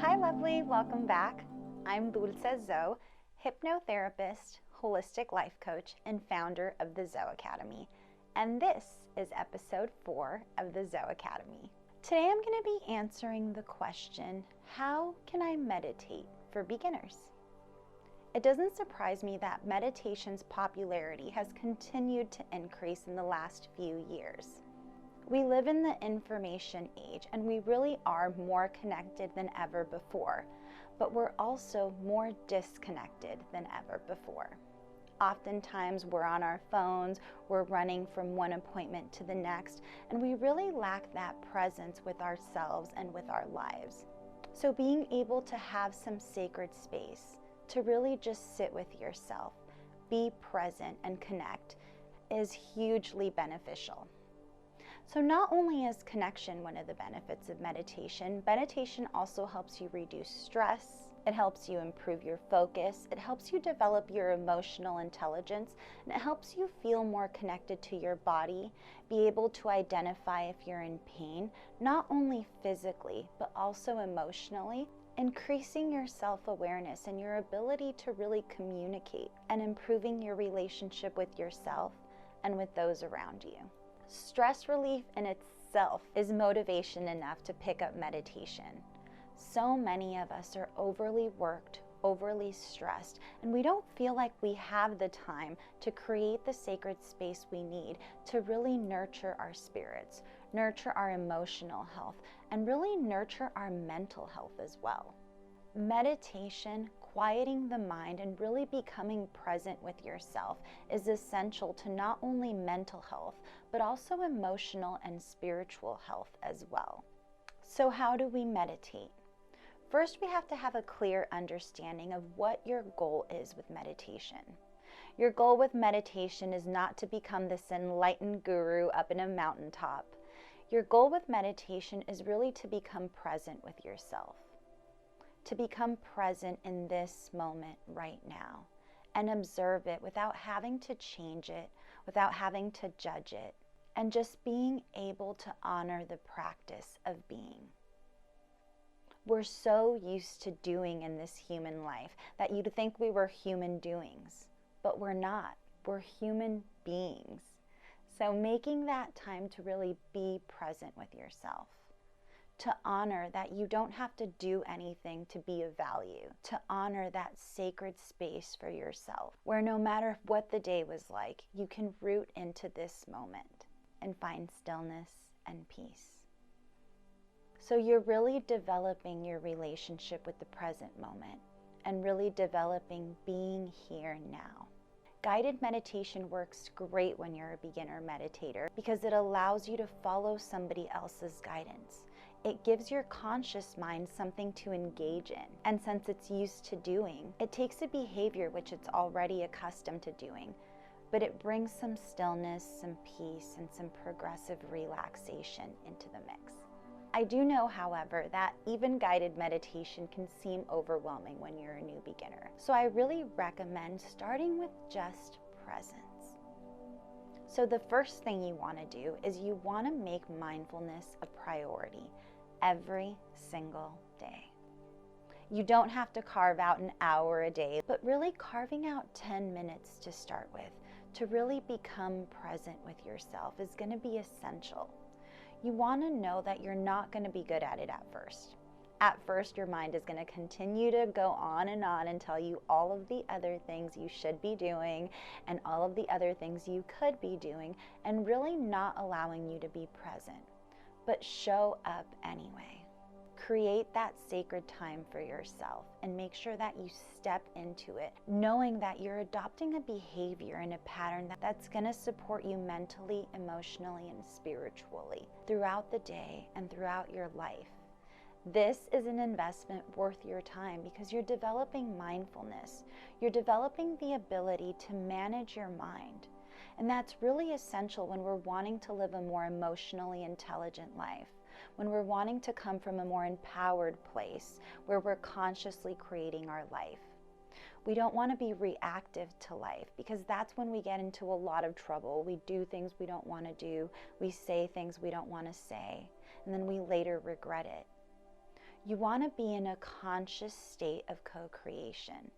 Hi lovely, welcome back. I'm Dulce Zoe, hypnotherapist, holistic life coach, and founder of the Zoe Academy. And this is episode 4 of the Zoe Academy. Today I'm going to be answering the question, how can I meditate for beginners? It doesn't surprise me that meditation's popularity has continued to increase in the last few years. We live in the information age, and we really are more connected than ever before, but we're also more disconnected than ever before. Oftentimes we're on our phones, we're running from one appointment to the next, and we really lack that presence with ourselves and with our lives. So being able to have some sacred space to really just sit with yourself, be present and connect is hugely beneficial. So not only is connection one of the benefits of meditation, meditation also helps you reduce stress, it helps you improve your focus, it helps you develop your emotional intelligence, and it helps you feel more connected to your body, be able to identify if you're in pain, not only physically, but also emotionally, increasing your self-awareness and your ability to really communicate and improving your relationship with yourself and with those around you. Stress relief in itself is motivation enough to pick up meditation. So many of us are overly worked, overly stressed, and we don't feel like we have the time to create the sacred space we need to really nurture our spirits, nurture our emotional health, and really nurture our mental health as well. Meditation, quieting the mind, and really becoming present with yourself is essential to not only mental health, but also emotional and spiritual health as well. So how do we meditate? First, we have to have a clear understanding of what your goal is with meditation. Your goal with meditation is not to become this enlightened guru up in a mountaintop. Your goal with meditation is really to become present with yourself, to become present in this moment right now and observe it without having to change it, without having to judge it, and just being able to honor the practice of being. We're so used to doing in this human life that you'd think we were human doings, but we're not. We're human beings. So making that time to really be present with yourself, to honor that you don't have to do anything to be of value, to honor that sacred space for yourself, where no matter what the day was like, you can root into this moment and find stillness and peace. So you're really developing your relationship with the present moment and really developing being here now. Guided meditation works great when you're a beginner meditator because it allows you to follow somebody else's guidance. It gives your conscious mind something to engage in, and since it's used to doing, it takes a behavior which it's already accustomed to doing, but it brings some stillness, some peace, and some progressive relaxation into the mix. I do know, however, that even guided meditation can seem overwhelming when you're a new beginner, so I really recommend starting with just presence. So the first thing you want to do is you want to make mindfulness a priority every single day. You don't have to carve out an hour a day, but really carving out 10 minutes to start with, to really become present with yourself is going to be essential. You want to know that you're not going to be good at it at first. At first, your mind is going to continue to go on and tell you all of the other things you should be doing and all of the other things you could be doing, and really not allowing you to be present. But show up anyway. Create that sacred time for yourself and make sure that you step into it, knowing that you're adopting a behavior and a pattern that's going to support you mentally, emotionally, and spiritually throughout the day and throughout your life. This is an investment worth your time because you're developing mindfulness. You're developing the ability to manage your mind. And that's really essential when we're wanting to live a more emotionally intelligent life, when we're wanting to come from a more empowered place where we're consciously creating our life. We don't want to be reactive to life because that's when we get into a lot of trouble. We do things we don't want to do. We say things we don't want to say, and then we later regret it. You want to be in a conscious state of co-creation.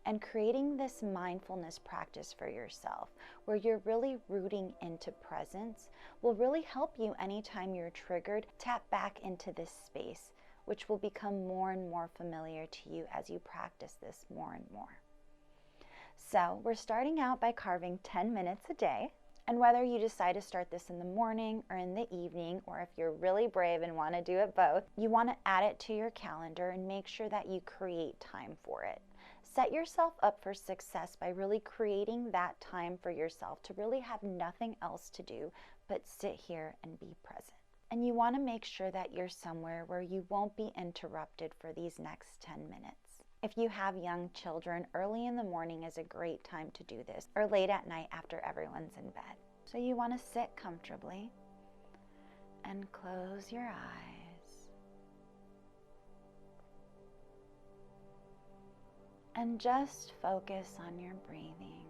And creating this mindfulness practice for yourself, where you're really rooting into presence, will really help you anytime you're triggered, tap back into this space, which will become more and more familiar to you as you practice this more and more. So we're starting out by carving 10 minutes a day. And whether you decide to start this in the morning or in the evening, or if you're really brave and want to do it both, you want to add it to your calendar and make sure that you create time for it. Set yourself up for success by really creating that time for yourself to really have nothing else to do but sit here and be present. And you want to make sure that you're somewhere where you won't be interrupted for these next 10 minutes. If you have young children, early in the morning is a great time to do this, or late at night after everyone's in bed. So you want to sit comfortably and close your eyes. And just focus on your breathing.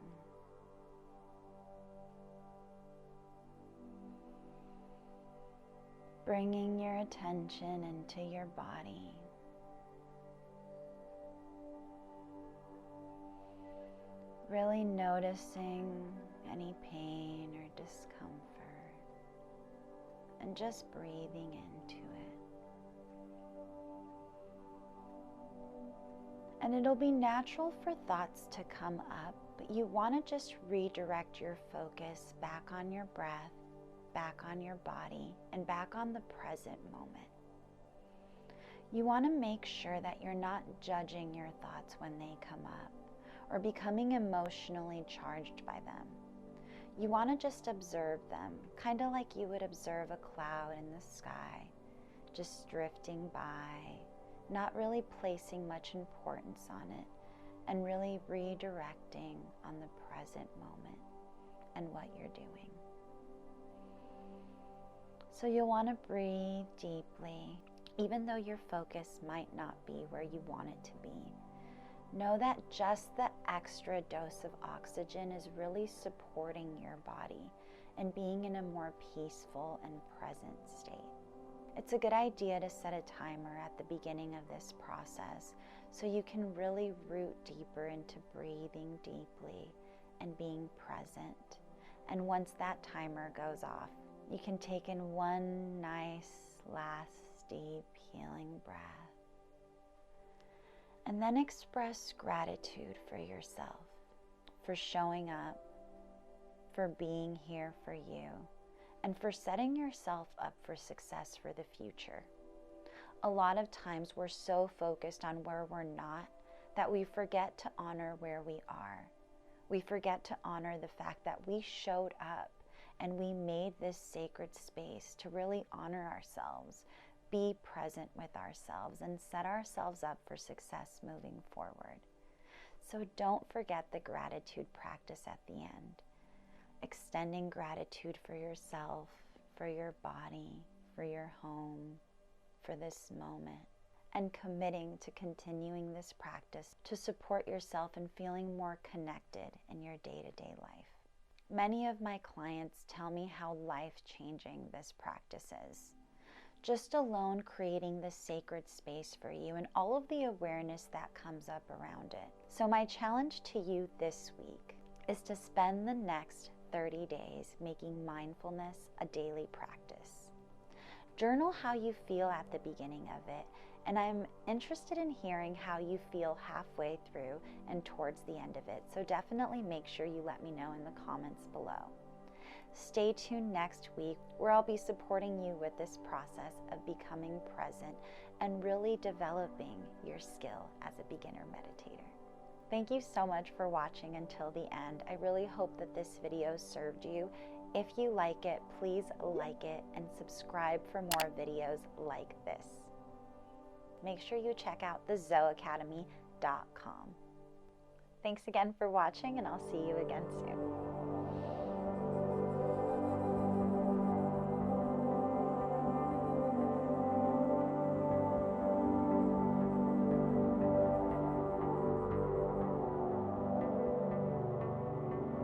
Bringing your attention into your body. Really noticing any pain or discomfort and just breathing into it. And it'll be natural for thoughts to come up, but you want to just redirect your focus back on your breath, back on your body, and back on the present moment. You want to make sure that you're not judging your thoughts when they come up, or becoming emotionally charged by them. You want to just observe them, kind of like you would observe a cloud in the sky, just drifting by, not really placing much importance on it, and really redirecting on the present moment and what you're doing. So you'll want to breathe deeply, even though your focus might not be where you want it to be. Know that just the extra dose of oxygen is really supporting your body and being in a more peaceful and present state. It's a good idea to set a timer at the beginning of this process so you can really root deeper into breathing deeply and being present. And once that timer goes off, you can take in one nice, last, deep, healing breath. And then express gratitude for yourself, for showing up, for being here for you, and for setting yourself up for success for the future. A lot of times we're so focused on where we're not that we forget to honor where we are. We forget to honor the fact that we showed up and we made this sacred space to really honor ourselves, be present with ourselves, and set ourselves up for success moving forward. So don't forget the gratitude practice at the end. Extending gratitude for yourself, for your body, for your home, for this moment, and committing to continuing this practice to support yourself and feeling more connected in your day-to-day life. Many of my clients tell me how life-changing this practice is. Just alone creating this sacred space for you and all of the awareness that comes up around it. So my challenge to you this week is to spend the next 30 days making mindfulness a daily practice. Journal how you feel at the beginning of it, and I'm interested in hearing how you feel halfway through and towards the end of it. So definitely make sure you let me know in the comments below. Stay tuned next week where I'll be supporting you with this process of becoming present and really developing your skill as a beginner meditator. Thank you so much for watching until the end. I really hope that this video served you. If you like it, please like it and subscribe for more videos like this. Make sure you check out thezoeacademy.com. Thanks again for watching, and I'll see you again soon.